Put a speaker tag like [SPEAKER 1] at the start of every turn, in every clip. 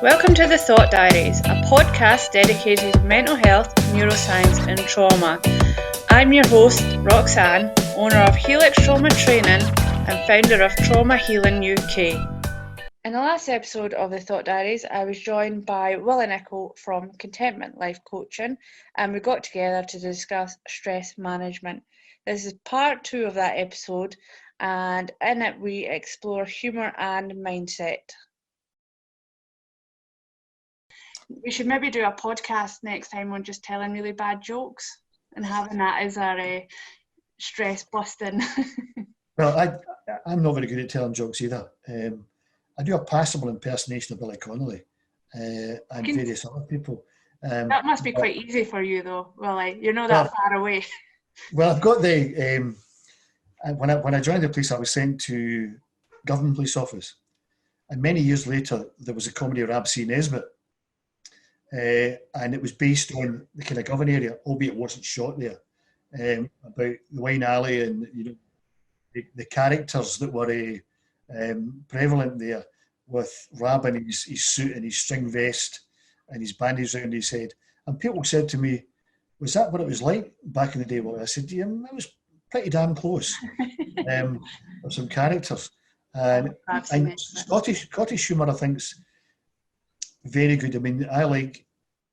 [SPEAKER 1] Welcome to the Thought Diaries, a podcast dedicated to mental health, neuroscience and trauma. I'm your host, Roxanne, owner of Helix Trauma Training and founder of Trauma Healing UK. In the last episode of the Thought Diaries, I was joined by Willie Nicol from Contentment Life Coaching, and we got together to discuss stress management. This is part 2 of that episode, and in it we explore humour and mindset. We should maybe do a podcast next time on just telling really bad jokes and having that as our stress busting.
[SPEAKER 2] Well, I'm not very good at telling jokes either. I do a passable impersonation of Billy Connolly and various other people.
[SPEAKER 1] That must be quite easy for you though, Willie. You're not that far away.
[SPEAKER 2] Well, I've got the... when I joined the police, I was sent to government police office. And many years later, there was a comedy of Ramsey Nesbitt. And it was based on the kind of Govan area, albeit it wasn't shot there, about the wine alley and the characters that were prevalent there, with Rab in his suit and his string vest and his bandages around his head. And people said to me, "Was that what it was like back in the day?" Well, I said, "Yeah, it was pretty damn close." Of some characters, and Scottish humour, I think, is very good. I mean, I like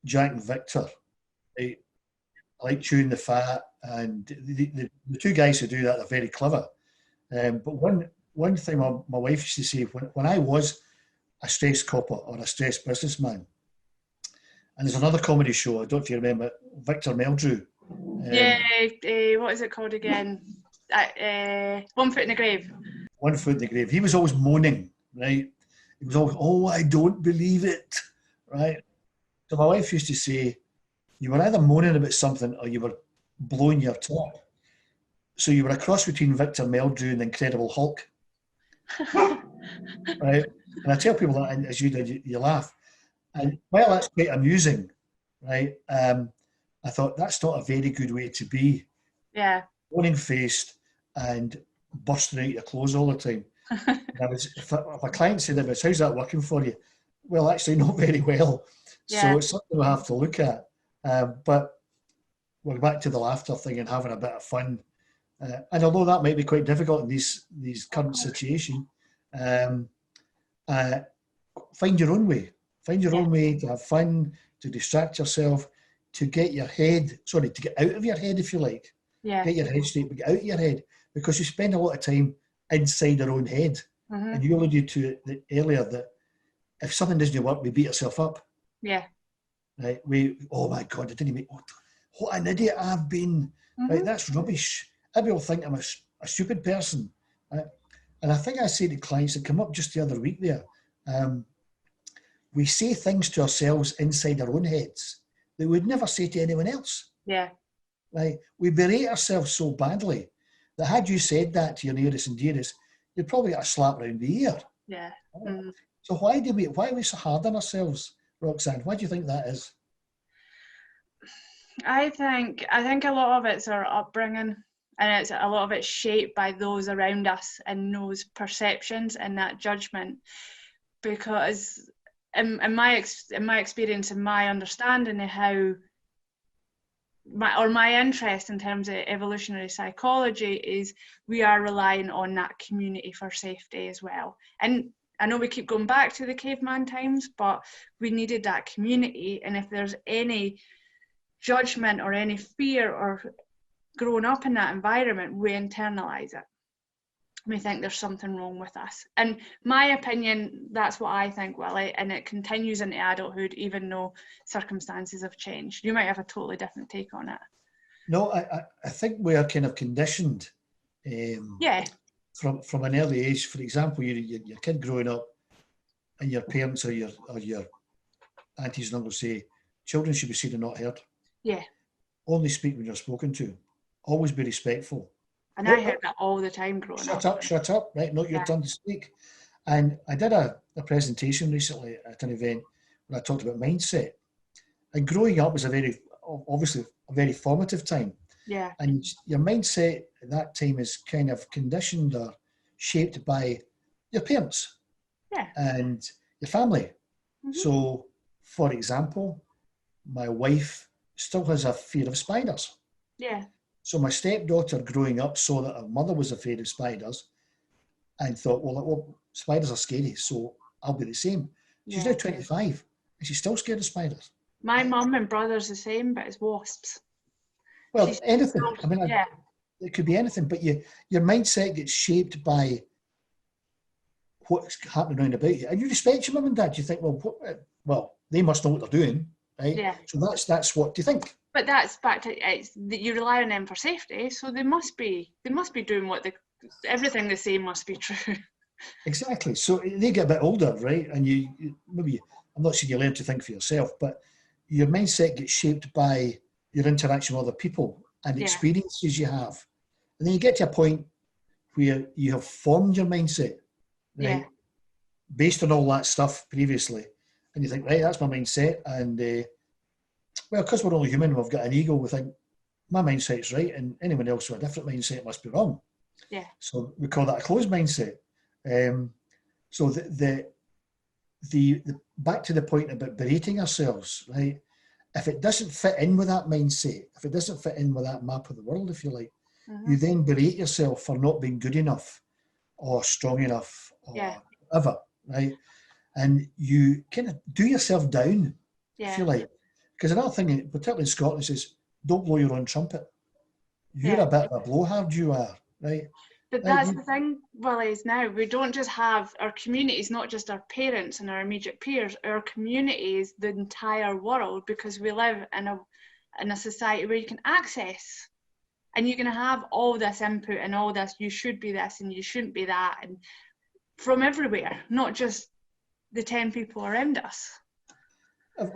[SPEAKER 2] Jack and Victor. I like Chewing the Fat, and the two guys who do that are very clever. But one thing my wife used to say, when I was a stressed copper or a stressed businessman, and there's another comedy show, I don't know if you remember, Victor Meldrew.
[SPEAKER 1] What is it called again? One Foot in the Grave.
[SPEAKER 2] One Foot in the Grave. He was always moaning, right? He was always, "Oh, I don't believe it," right? So my wife used to say, you were either moaning about something or you were blowing your top. So you were a cross between Victor Meldrew and the Incredible Hulk. Right? And I tell people that, and as you did, you laugh. And while that's quite amusing, right, I thought that's not a very good way to be.
[SPEAKER 1] Yeah.
[SPEAKER 2] Moaning faced and bursting out your clothes all the time. If a client said, "How's that working for you?" Well, actually, not very well. Yeah. So it's something we have to look at. But we're back to the laughter thing and having a bit of fun. And although that might be quite difficult in these current situation, find your own way. Find your own way to have fun, to distract yourself, to get to get out of your head, if you like.
[SPEAKER 1] Yeah.
[SPEAKER 2] Get your head straight, but get out of your head, because you spend a lot of time inside your own head. Mm-hmm. And you alluded to it earlier that if something doesn't work, we beat ourselves up.
[SPEAKER 1] Yeah.
[SPEAKER 2] Right. Oh my God, I didn't make, what an idiot I've been. Mm-hmm. Right. That's rubbish. Everybody will think I'm a stupid person. Right? And I think I say to clients that come up just the other week there, we say things to ourselves inside our own heads that we'd never say to anyone else.
[SPEAKER 1] Yeah.
[SPEAKER 2] Right. We berate ourselves so badly that had you said that to your nearest and dearest, you'd probably get a slap around the ear.
[SPEAKER 1] Yeah.
[SPEAKER 2] Mm. So why are we so hard on ourselves, Roxanne? Why do you think that is?
[SPEAKER 1] I think a lot of it's our upbringing, and a lot of it's shaped by those around us and those perceptions and that judgment. Because in my experience and my understanding of how my interest in terms of evolutionary psychology is we are relying on that community for safety as well. And I know we keep going back to the caveman times, but we needed that community. And if there's any judgment or any fear or growing up in that environment, we internalize it. We think there's something wrong with us. And my opinion, that's what I think, Willie, and it continues into adulthood, even though circumstances have changed. You might have a totally different take on it.
[SPEAKER 2] No, I think we are kind of conditioned. From an early age. For example, your kid growing up, and your parents or your aunties and uncles say, children should be seen and not heard.
[SPEAKER 1] Yeah.
[SPEAKER 2] Only speak when you're spoken to. Always be respectful.
[SPEAKER 1] And I heard that all the time growing up.
[SPEAKER 2] Shut up, right? Not your turn to speak. And I did a presentation recently at an event where I talked about mindset. And growing up was obviously a very formative time.
[SPEAKER 1] Yeah.
[SPEAKER 2] And your mindset at that time is kind of conditioned or shaped by your parents.
[SPEAKER 1] Yeah.
[SPEAKER 2] And your family. So, for example, my wife still has a fear of spiders.
[SPEAKER 1] Yeah.
[SPEAKER 2] So my stepdaughter growing up saw that her mother was afraid of spiders and thought, well, spiders are scary, so I'll be the same. She's now
[SPEAKER 1] Yeah.
[SPEAKER 2] 25 and she's still scared of spiders.
[SPEAKER 1] My mum and brother's the same, but it's wasps.
[SPEAKER 2] Well, anything. I mean,
[SPEAKER 1] yeah.
[SPEAKER 2] it could be anything, but your mindset gets shaped by what's happening around about you. And you respect your mum and dad. You think, well, they must know what they're doing, right?
[SPEAKER 1] Yeah.
[SPEAKER 2] So that's what do you think?
[SPEAKER 1] But that's back to you rely on them for safety, so they must be doing what everything they say must be true.
[SPEAKER 2] Exactly. So they get a bit older, right? And you maybe, I'm not saying you learn to think for yourself, but your mindset gets shaped by your interaction with other people and experiences you have. And then you get to a point where you have formed your mindset, right? Based on all that stuff previously. And you think, right, that's my mindset. And well, because we're only human, we've got an ego, we think my mindset's right and anyone else with a different mindset must be wrong.
[SPEAKER 1] Yeah.
[SPEAKER 2] So we call that a closed mindset. So the back to the point about berating ourselves, right? If it doesn't fit in with that mindset, if it doesn't fit in with that map of the world, if you like, you then berate yourself for not being good enough or strong enough or whatever, right? And you kind of do yourself down, if you like. Because another thing, particularly in Scotland, is don't blow your own trumpet. You're a bit of a blowhard, you are, right?
[SPEAKER 1] But that's the thing, Willie, is now we don't just have our communities, not just our parents and our immediate peers. Our community is the entire world, because we live in a society where you can access and you can have all this input and all this, you should be this and you shouldn't be that, and from everywhere, not just the 10 people around us.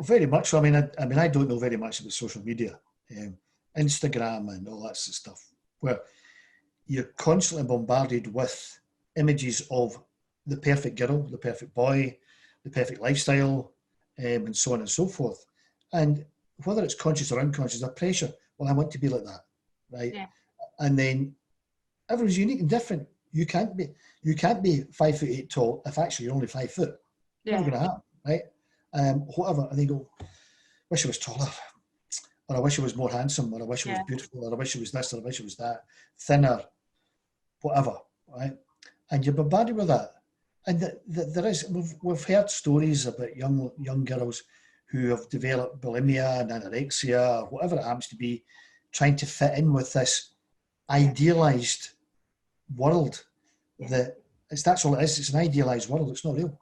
[SPEAKER 2] Very much so. I mean, I don't know very much about social media, Instagram and all that sort of stuff, where you're constantly bombarded with images of the perfect girl, the perfect boy, the perfect lifestyle, and so on and so forth. And whether it's conscious or unconscious, a pressure, well, I want to be like that, right? Yeah. And then everyone's unique and different. You can't be 5'8" tall if actually you're only 5 foot. Yeah. Never going to happen, right? Whatever. And they go, wish I was taller, or I wish I was more handsome, or I wish I was beautiful, or I wish I was this, or I wish I was that, thinner, whatever, right? And you're bombarded with that. And there is, we've heard stories about young girls who have developed bulimia and anorexia, or whatever it happens to be, trying to fit in with this idealized world. That's all it is. It's an idealized world. It's not real.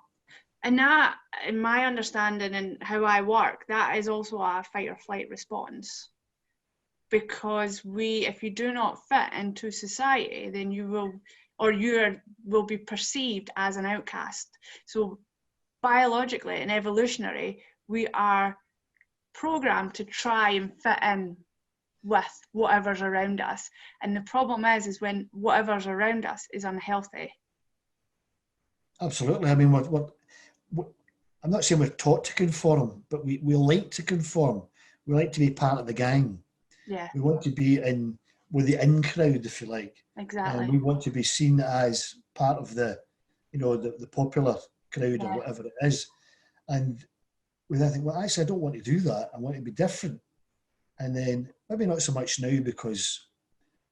[SPEAKER 1] And that, in my understanding and how I work, that is also a fight or flight response. Because if you do not fit into society, then you will be perceived as an outcast. So biologically and evolutionary, we are programmed to try and fit in with whatever's around us. And the problem is when whatever's around us is unhealthy.
[SPEAKER 2] Absolutely. I mean, I'm not saying we're taught to conform, but we like to conform. We like to be part of the gang.
[SPEAKER 1] Yeah.
[SPEAKER 2] We want to be with the in crowd, if you like.
[SPEAKER 1] Exactly.
[SPEAKER 2] We want to be seen as part of the popular crowd or whatever it is. And I think, well, actually, I don't want to do that. I want to be different. And then maybe not so much now because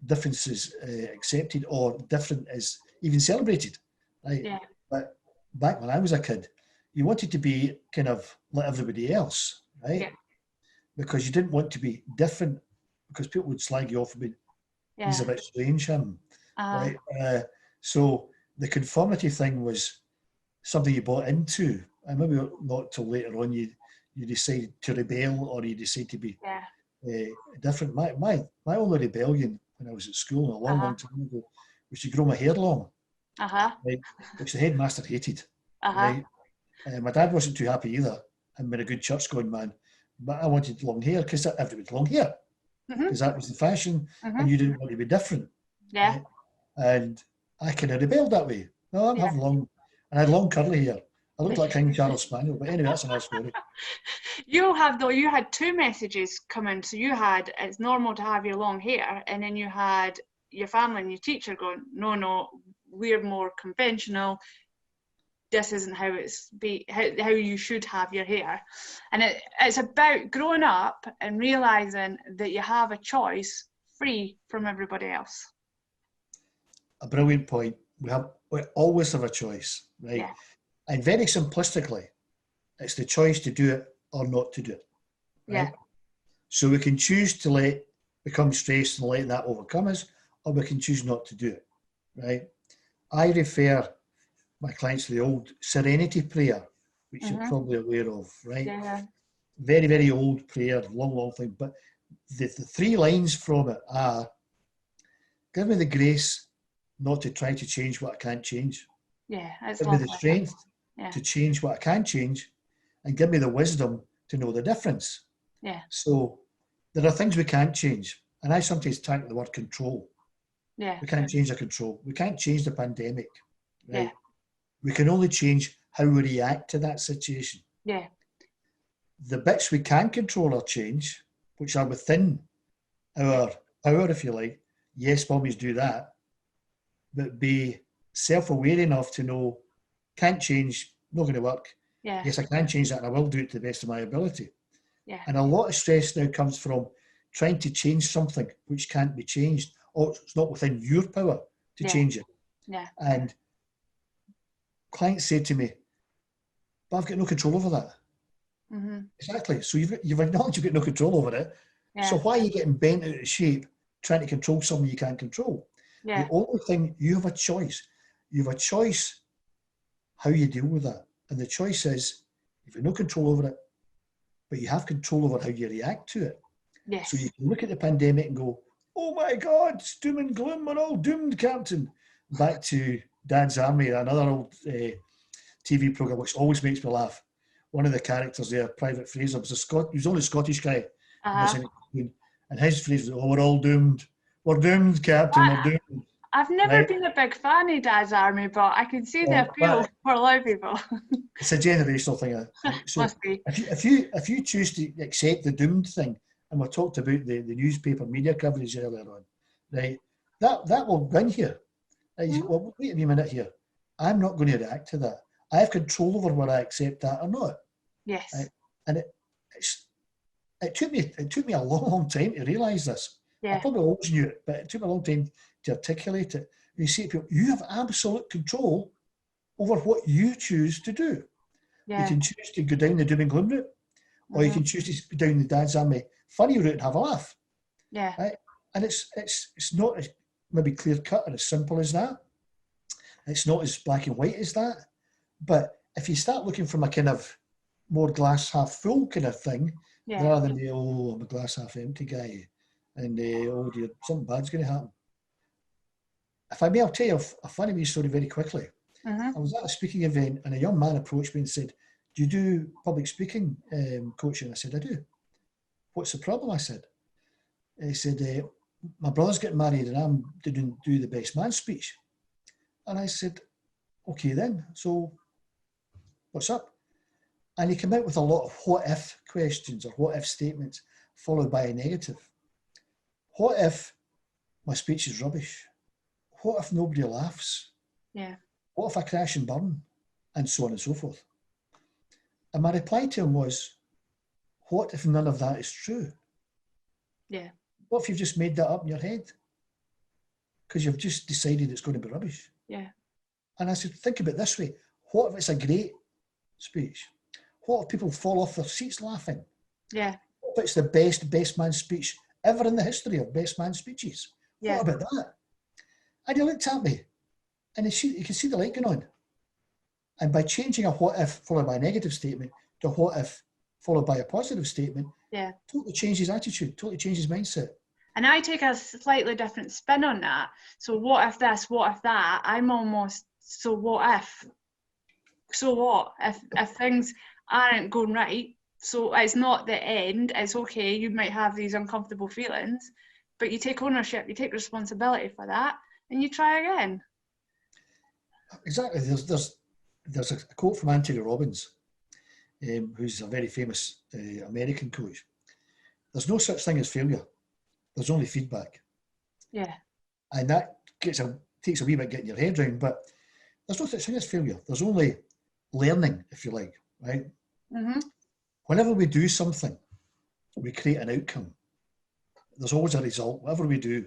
[SPEAKER 2] difference is accepted or different is even celebrated, right? Yeah. But back when I was a kid, you wanted to be kind of like everybody else, right? Yeah. Because you didn't want to be different, because people would slag you off and be, he's a bit strange, him. Right? So the conformity thing was something you bought into, and maybe not till later on you decide to rebel or you decide to be different. My only rebellion when I was at school a long time ago was to grow my hair long, right? Which the headmaster hated. Right? My dad wasn't too happy either. I'm been a good church-going man, but I wanted long hair because everybody had long hair, because that was the fashion, and you didn't want to be different.
[SPEAKER 1] Yeah.
[SPEAKER 2] Right? And I kind of rebelled that way. No, I'm having long, and I had long curly hair. I looked like King Charles Spaniel, but anyway, that's another story.
[SPEAKER 1] You had two messages come in. So you had, it's normal to have your long hair, and then you had your family and your teacher going, no, we're more conventional. this isn't how how you should have your hair. And it's about growing up and realising that you have a choice free from everybody else.
[SPEAKER 2] A brilliant point. We always have a choice, right?
[SPEAKER 1] Yeah.
[SPEAKER 2] And very simplistically, it's the choice to do it or not to do it, right?
[SPEAKER 1] Yeah.
[SPEAKER 2] So we can choose to become stressed and let that overcome us, or we can choose not to do it, right? I refer my clients to the old Serenity prayer, which you're probably aware of, right?
[SPEAKER 1] Yeah.
[SPEAKER 2] Very, very old prayer, long thing. But the 3 lines from it are, give me the grace not to try to change what I can't change.
[SPEAKER 1] Yeah, it's
[SPEAKER 2] Give
[SPEAKER 1] lovely.
[SPEAKER 2] me the strength to change what I can change, and give me the wisdom to know the difference.
[SPEAKER 1] Yeah.
[SPEAKER 2] So there are things we can't change. And I sometimes tag the word control.
[SPEAKER 1] Yeah.
[SPEAKER 2] We can't change the control. We can't change the pandemic, right?
[SPEAKER 1] Yeah.
[SPEAKER 2] We can only change how we react to that situation.
[SPEAKER 1] Yeah.
[SPEAKER 2] The bits we can control or change, which are within our power, if you like, yes, always do that, but be self-aware enough to know, can't change, not going to work.
[SPEAKER 1] Yeah.
[SPEAKER 2] Yes, I can change that and I will do it to the best of my ability.
[SPEAKER 1] Yeah.
[SPEAKER 2] And a lot of stress now comes from trying to change something which can't be changed, or it's not within your power to change it.
[SPEAKER 1] Yeah.
[SPEAKER 2] And clients say to me, but I've got no control over that. Exactly. So you've acknowledged you've got no control over it. Yeah. So why are you getting bent out of shape trying to control something you can't control? Yeah. The only thing, you have a choice. You have a choice how you deal with that. And the choice is, you've got no control over it, but you have control over how you react to it.
[SPEAKER 1] Yes.
[SPEAKER 2] So you can look at the pandemic and go, oh my God, it's doom and gloom, we're all doomed, Captain. Back to Dad's Army, another old TV programme which always makes me laugh. One of the characters there, Private Fraser, was he was only a Scottish guy. And his phrase was, oh, we're all doomed. We're doomed, Captain, we're doomed.
[SPEAKER 1] I've never been a big fan of Dad's Army, but I can see the appeal for a lot of people.
[SPEAKER 2] It's a generational thing, I think. So
[SPEAKER 1] Must be.
[SPEAKER 2] If you choose to accept the doomed thing, and we talked about the newspaper media coverage earlier on, right? That will win here. Well, wait a minute here. I'm not going to react to that. I have control over whether I accept that or not.
[SPEAKER 1] Yes.
[SPEAKER 2] Right? And it took me a long time to realise this. Yeah. I probably always knew it, but it took me a long time to articulate it. You see, people, you have absolute control over what you choose to do. Yeah. You can choose to go down the doom and gloom route, or you can choose to go down the Dad's Army funny route and have a laugh.
[SPEAKER 1] Yeah.
[SPEAKER 2] Right? And it's not as maybe clear cut or as simple as that. It's not as black and white as that. But if you start looking from a kind of more glass half full kind of thing, rather than the, oh, I'm a glass half empty guy, and oh dear, something bad's going to happen. If I may, I'll tell you a funny wee story very quickly. I was at a speaking event and a young man approached me and said, do you do public speaking coaching? I said, I do. What's the problem? I said. He said, my brother's getting married and I'm doing the best man speech. And I said, okay then, so what's up? And he came out with a lot of what if questions or what if statements followed by a negative. What if my speech is rubbish? What if nobody laughs?
[SPEAKER 1] Yeah.
[SPEAKER 2] What if I crash and burn? And so on and so forth. And my reply to him was, what if none of that is true?
[SPEAKER 1] Yeah.
[SPEAKER 2] What if you've just made that up in your head? Because you've just decided it's going to be rubbish.
[SPEAKER 1] Yeah.
[SPEAKER 2] And I said, think about it this way. What if it's a great speech? What if people fall off their seats laughing?
[SPEAKER 1] Yeah.
[SPEAKER 2] What if it's the best man speech ever in the history of best man speeches? Yeah. What about that? And he looked at me and you could see the light going on. And by changing a what if followed by a negative statement to what if followed by a positive statement, totally changed his attitude, totally changed his mindset.
[SPEAKER 1] And I take a slightly different spin on that. So what if this, what if that? I'm almost, so what if? So what? If things aren't going right, so it's not the end, it's okay, you might have these uncomfortable feelings, but you take ownership, you take responsibility for that, and you try again.
[SPEAKER 2] Exactly. There's a quote from Anthony Robbins, who's a very famous American coach. There's no such thing as failure. There's only feedback.
[SPEAKER 1] Yeah.
[SPEAKER 2] And that takes a wee bit getting your head around, but there's no such thing as failure. There's only learning, if you like, right?
[SPEAKER 1] Mm-hmm.
[SPEAKER 2] Whenever we do something, we create an outcome. There's always a result, whatever we do.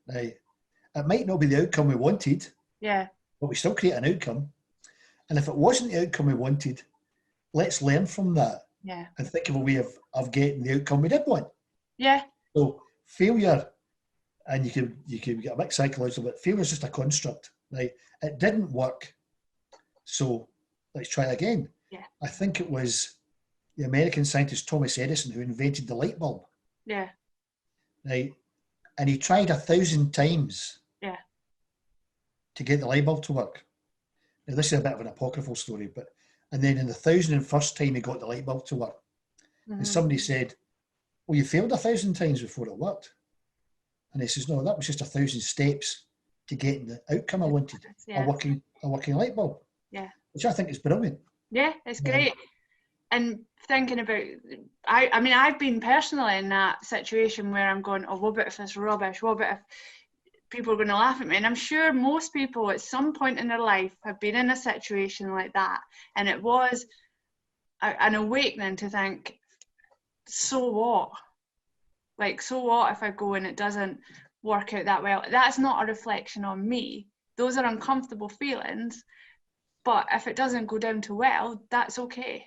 [SPEAKER 2] Right? It might not be the outcome we wanted,
[SPEAKER 1] Yeah.
[SPEAKER 2] but we still create an outcome. And if it wasn't the outcome we wanted, let's learn from that
[SPEAKER 1] Yeah.
[SPEAKER 2] and think of a way of getting the outcome we did want.
[SPEAKER 1] Yeah.
[SPEAKER 2] So failure, and you can get a bit psychological, but failure is just a construct, right? It didn't work, so let's try again.
[SPEAKER 1] Yeah.
[SPEAKER 2] I think it was the American scientist Thomas Edison who invented the light bulb.
[SPEAKER 1] Yeah.
[SPEAKER 2] Right? And he tried 1,000 times
[SPEAKER 1] Yeah.
[SPEAKER 2] to get the light bulb to work. Now, this is a bit of an apocryphal story, but and then in the 1,001st time he got the light bulb to work.
[SPEAKER 1] Mm-hmm.
[SPEAKER 2] And somebody said, well, you failed 1,000 times before it worked. And he says, no, that was just 1,000 steps to get the outcome I wanted,
[SPEAKER 1] yeah.
[SPEAKER 2] a working light bulb.
[SPEAKER 1] Yeah.
[SPEAKER 2] Which I think is brilliant.
[SPEAKER 1] Yeah, it's great. And thinking about, I mean, I've been personally in that situation where I'm going, oh, what about if it's rubbish? What about if people are going to laugh at me? And I'm sure most people at some point in their life have been in a situation like that. And it was an awakening to think, so what? Like, so what if I go and it doesn't work out that well? That's not a reflection on me. Those are uncomfortable feelings. But if it doesn't go down too well, that's okay.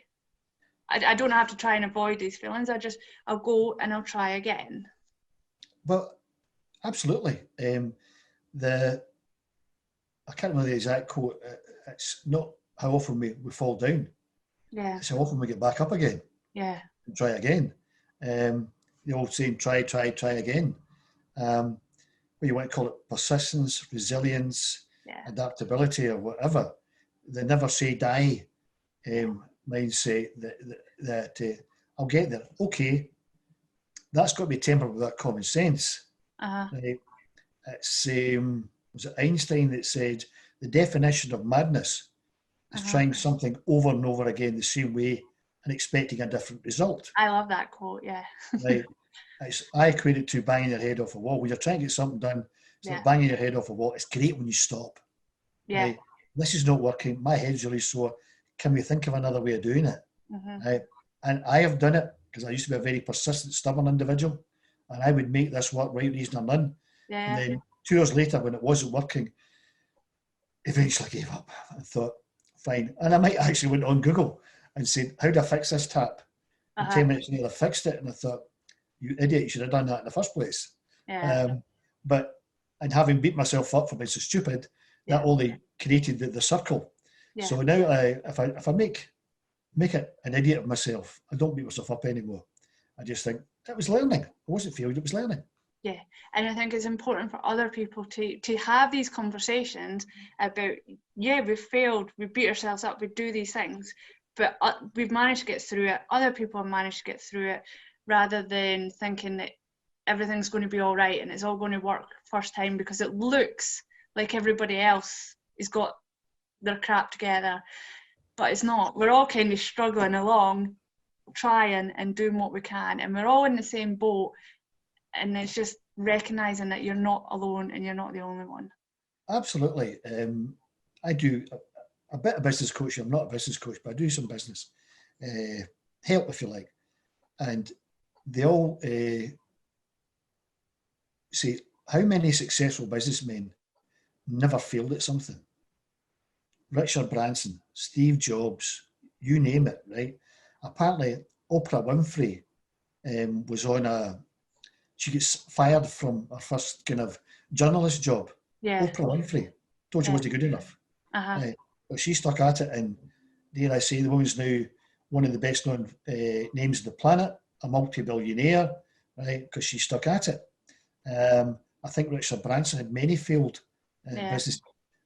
[SPEAKER 1] I don't have to try and avoid these feelings. I'll go and I'll try again.
[SPEAKER 2] Well, absolutely. I can't remember the exact quote. It's not how often we fall down.
[SPEAKER 1] Yeah.
[SPEAKER 2] It's how often we get back up again.
[SPEAKER 1] Yeah.
[SPEAKER 2] And try again. The old saying, try again. What you want to call it, persistence, resilience, adaptability, or whatever. The never say die mindset that I'll get there. Okay, that's got to be tempered with that common sense. Right? It's was it Einstein that said the definition of madness is trying something over and over again the same way and expecting a different result.
[SPEAKER 1] I love that quote. Yeah.
[SPEAKER 2] Right. I equate it to banging your head off a wall. When you're trying to get something done, it's like banging your head off a wall. It's great when you stop.
[SPEAKER 1] Yeah.
[SPEAKER 2] Right? This is not working. My head's really sore. Can we think of another way of doing it? Right? And I have done it because I used to be a very persistent, stubborn individual, and I would make this work right reason or none.
[SPEAKER 1] Yeah.
[SPEAKER 2] And then 2 years later, when it wasn't working, eventually gave up and thought, fine. And I might actually went on Google and said, how do I fix this tap? And 10 minutes later, I fixed it, and I thought, you idiot, you should have done that in the first place.
[SPEAKER 1] Yeah.
[SPEAKER 2] And having beat myself up for being so stupid, that only created the circle.
[SPEAKER 1] Yeah.
[SPEAKER 2] So now if I make it an idiot of myself, I don't beat myself up anymore. I just think that was learning. It wasn't failed, it was learning.
[SPEAKER 1] Yeah, and I think it's important for other people to have these conversations about, we've failed, we beat ourselves up, we do these things, but we've managed to get through it. Other people have managed to get through it, rather than thinking that everything's going to be all right and it's all going to work first time because it looks like everybody else has got their crap together, but it's not. We're all kind of struggling along, trying and doing what we can, and we're all in the same boat. And it's just recognizing that you're not alone and you're not the only one.
[SPEAKER 2] Absolutely. I do a bit of business coaching. I'm not a business coach, but I do some business help, if you like. And they all say, how many successful businessmen never failed at something? Richard Branson, Steve Jobs, you name it, right? Apparently, Oprah Winfrey was on she gets fired from her first kind of journalist job.
[SPEAKER 1] Yeah.
[SPEAKER 2] Oprah Winfrey told she wasn't good enough. But she stuck at it, and dare I say, the woman's now one of the best known names of the planet, a multi-billionaire, right? Because she stuck at it. I think Richard Branson had many failed businesses,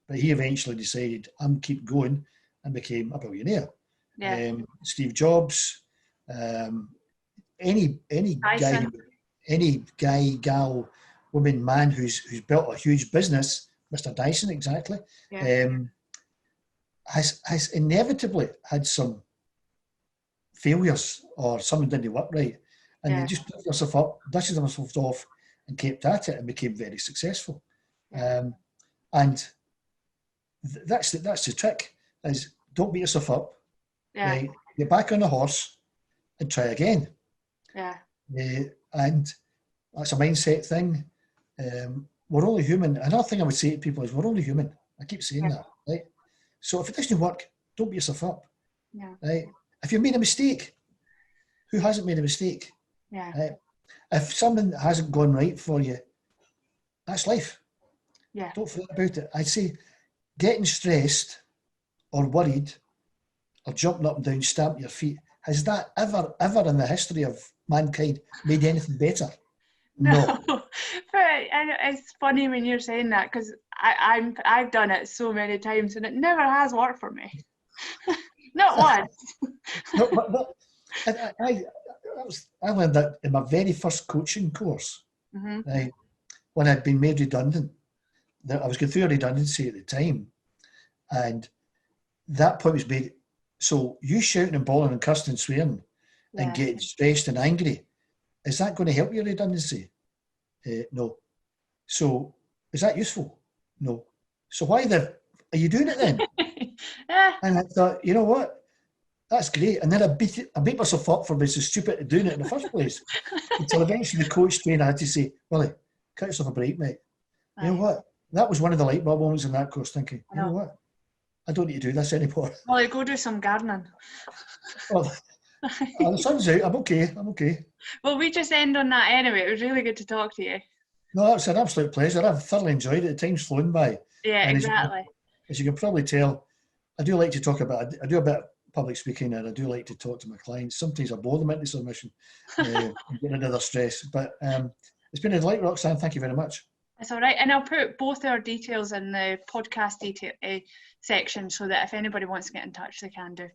[SPEAKER 2] but he eventually decided, I'm keep going, and became a billionaire. Steve Jobs, any guy, any guy, gal, woman, man who's built a huge business, Mr. Dyson, exactly, has inevitably had some failures or something didn't work right, and they just picked themselves up, dusted themselves off, and kept at it and became very successful. And that's the trick, is don't beat yourself up.
[SPEAKER 1] Yeah.
[SPEAKER 2] Right? Get back on the horse and try again.
[SPEAKER 1] Yeah.
[SPEAKER 2] And that's a mindset thing. We're only human. Another thing I would say to people is we're only human. I keep saying that, right? So if it doesn't work, don't beat yourself up.
[SPEAKER 1] Yeah.
[SPEAKER 2] Right? If you made a mistake, who hasn't made a mistake?
[SPEAKER 1] Yeah.
[SPEAKER 2] Right? If something hasn't gone right for you, that's life.
[SPEAKER 1] Yeah.
[SPEAKER 2] Don't forget about it. I'd say getting stressed or worried or jumping up and down, stamping your feet, has that ever in the history of mankind made anything better? No.
[SPEAKER 1] But it's funny when you're saying that, because I've done it so many times and it never has worked for me. Not once.
[SPEAKER 2] No, but I learned that in my very first coaching course, right, when I'd been made redundant. I was going through a redundancy at the time, and that point was made. So you shouting and bawling and cursing and swearing and getting stressed and angry, is that going to help your redundancy? No. So is that useful? No. So why are you doing it then? And I thought, you know what? That's great. And then I beat myself up for being so stupid at doing it in the first place. Until eventually the coach trainer had to say, Willie, cut yourself a break, mate. You know what? That was one of the light bulb moments in that course, thinking, you know what? I don't need to do this anymore.
[SPEAKER 1] Well, go do some gardening.
[SPEAKER 2] Well, the sun's out. I'm okay.
[SPEAKER 1] Well, we just end on that anyway. It was really good to talk to you.
[SPEAKER 2] No, it's an absolute pleasure. I've thoroughly enjoyed it. The time's flown by.
[SPEAKER 1] Yeah,
[SPEAKER 2] and
[SPEAKER 1] exactly.
[SPEAKER 2] As you can probably tell, I do like to talk about, I do a bit of public speaking, and I do like to talk to my clients. Sometimes I bore them into submission and get rid of their stress. But it's been a delight, Roxanne. Thank you very much.
[SPEAKER 1] That's all right. And I'll put both our details in the podcast section so that if anybody wants to get in touch, they can do.